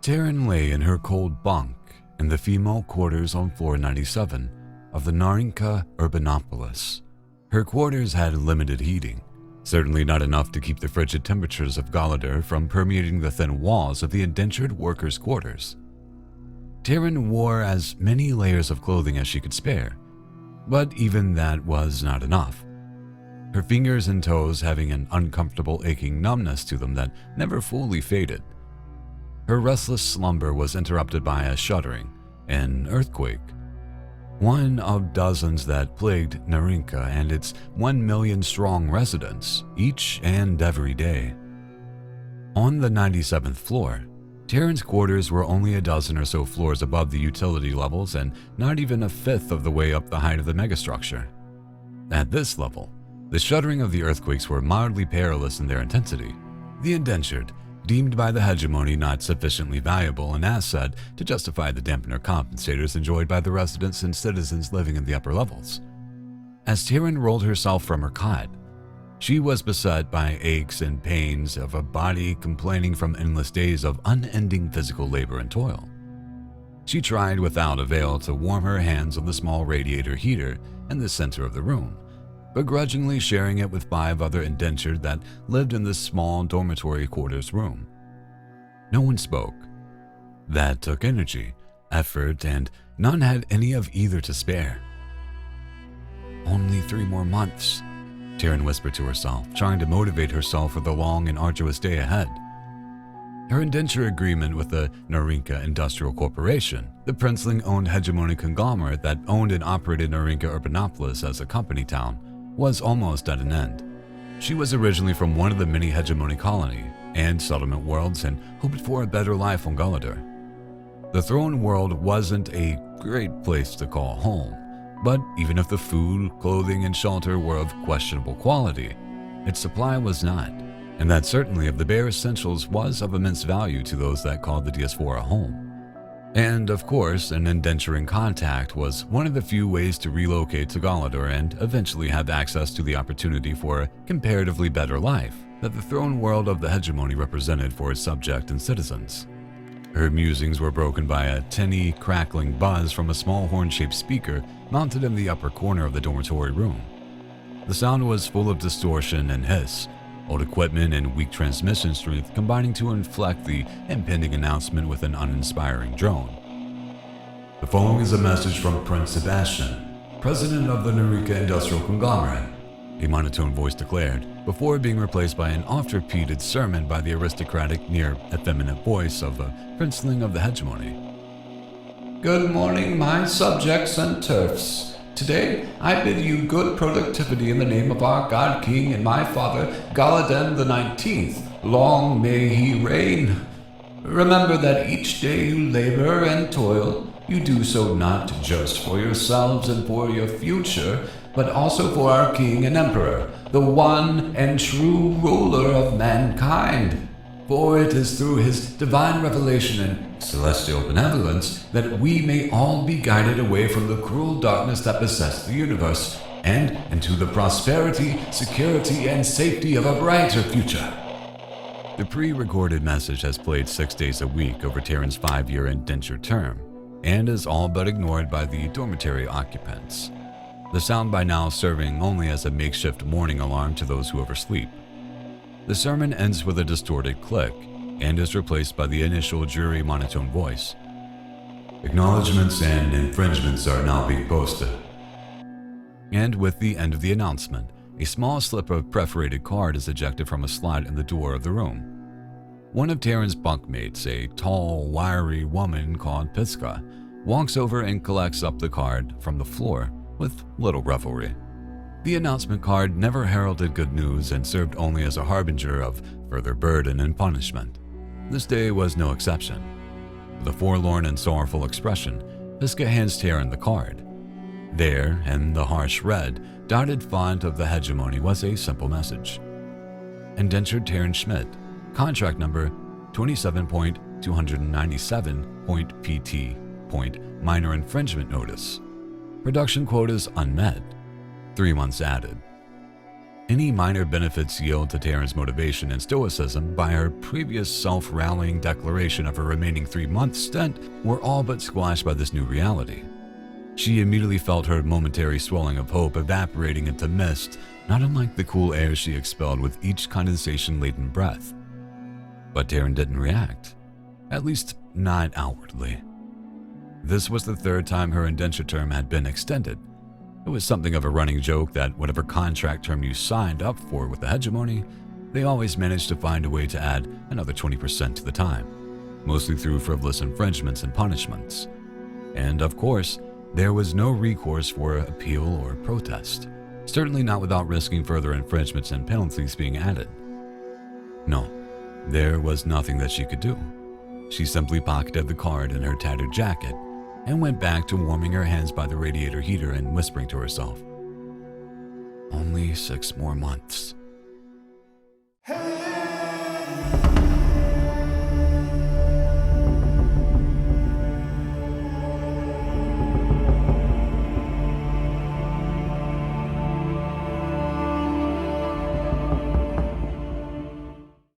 Tarin lay in her cold bunk in the female quarters on floor 97 of the Narinka Urbanopolis. Her quarters had limited heating, certainly not enough to keep the frigid temperatures of Galadur from permeating the thin walls of the indentured workers' quarters. Tarin wore as many layers of clothing as she could spare, but even that was not enough. Her fingers and toes having an uncomfortable aching numbness to them that never fully faded. Her restless slumber was interrupted by a shuddering, an earthquake, one of dozens that plagued Narinka and its 1 million strong residents each and every day. On the 97th floor, Tarin's quarters were only a dozen or so floors above the utility levels and not even a fifth of the way up the height of the megastructure. At this level, the shuddering of the earthquakes were mildly perilous in their intensity. The indentured, deemed by the hegemony not sufficiently valuable an asset to justify the dampener compensators enjoyed by the residents and citizens living in the upper levels. As Tarin rolled herself from her cot, she was beset by aches and pains of a body complaining from endless days of unending physical labor and toil. She tried without avail to warm her hands on the small radiator heater in the center of the room, begrudgingly sharing it with 5 other indentured that lived in this small dormitory quarters room. No one spoke. That took energy, effort, and none had any of either to spare. Only 3 more months, Tarin whispered to herself, trying to motivate herself for the long and arduous day ahead. Her indenture agreement with the Narinka Industrial Corporation, the princeling-owned hegemony conglomerate that owned and operated Narinka Urbanopolis as a company town, was almost at an end. She was originally from one of the many hegemony colony and settlement worlds and hoped for a better life on Galadur. The throne world wasn't a great place to call home, but even if the food, clothing, and shelter were of questionable quality, its supply was not, and that certainly of the bare essentials was of immense value to those that called the Diaspora home. And of course, an indenturing contact was one of the few ways to relocate to Galadur and eventually have access to the opportunity for a comparatively better life that the throne world of the hegemony represented for its subject and citizens. Her musings were broken by a tinny, crackling buzz from a small horn-shaped speaker mounted in the upper corner of the dormitory room. The sound was full of distortion and hiss, old equipment and weak transmission strength combining to inflect the impending announcement with an uninspiring drone. The following is a message from Prince Sebastian, president of the Narinka Industrial Conglomerate, a monotone voice declared, before being replaced by an oft-repeated sermon by the aristocratic, near-effeminate voice of a princeling of the hegemony. Good morning, my subjects and turfs. Today, I bid you good productivity in the name of our God King and my father, Galadur the 19th. Long may he reign. Remember that each day you labor and toil, you do so not just for yourselves and for your future, but also for our King and Emperor, the one and true ruler of mankind. For it is through his divine revelation and celestial benevolence that we may all be guided away from the cruel darkness that besets the universe, and into the prosperity, security, and safety of a brighter future. The pre-recorded message has played 6 days a week over Tarin's 5-year indenture term, and is all but ignored by the dormitory occupants, the sound by now serving only as a makeshift warning alarm to those who oversleep. The sermon ends with a distorted click and is replaced by the initial dreary monotone voice. Acknowledgements and infringements are now being posted. And with the end of the announcement, a small slip of perforated card is ejected from a slot in the door of the room. One of Tarin's bunkmates, a tall, wiry woman called Piska, walks over and collects up the card from the floor with little revelry. The announcement card never heralded good news and served only as a harbinger of further burden and punishment. This day was no exception. With a forlorn and sorrowful expression, Piska hands Tarin the card. There, in the harsh red, dotted font of the hegemony was a simple message. Indentured Tarin Schmidt, contract number 27.297.PT. Minor infringement notice. Production quotas unmet. 3 months added. Any minor benefits yield to Tarin's motivation and stoicism by her previous self-rallying declaration of her remaining 3-month stint were all but squashed by this new reality. She immediately felt her momentary swelling of hope evaporating into mist, not unlike the cool air she expelled with each condensation-laden breath. But Tarin didn't react, at least not outwardly. This was the 3rd time her indenture term had been extended. It was something of a running joke that whatever contract term you signed up for with the hegemony, they always managed to find a way to add another 20% to the time, mostly through frivolous infringements and punishments. And of course, there was no recourse for appeal or protest, certainly not without risking further infringements and penalties being added. No, there was nothing that she could do. She simply pocketed the card in her tattered jacket and went back to warming her hands by the radiator heater and whispering to herself, "Only 6 more months."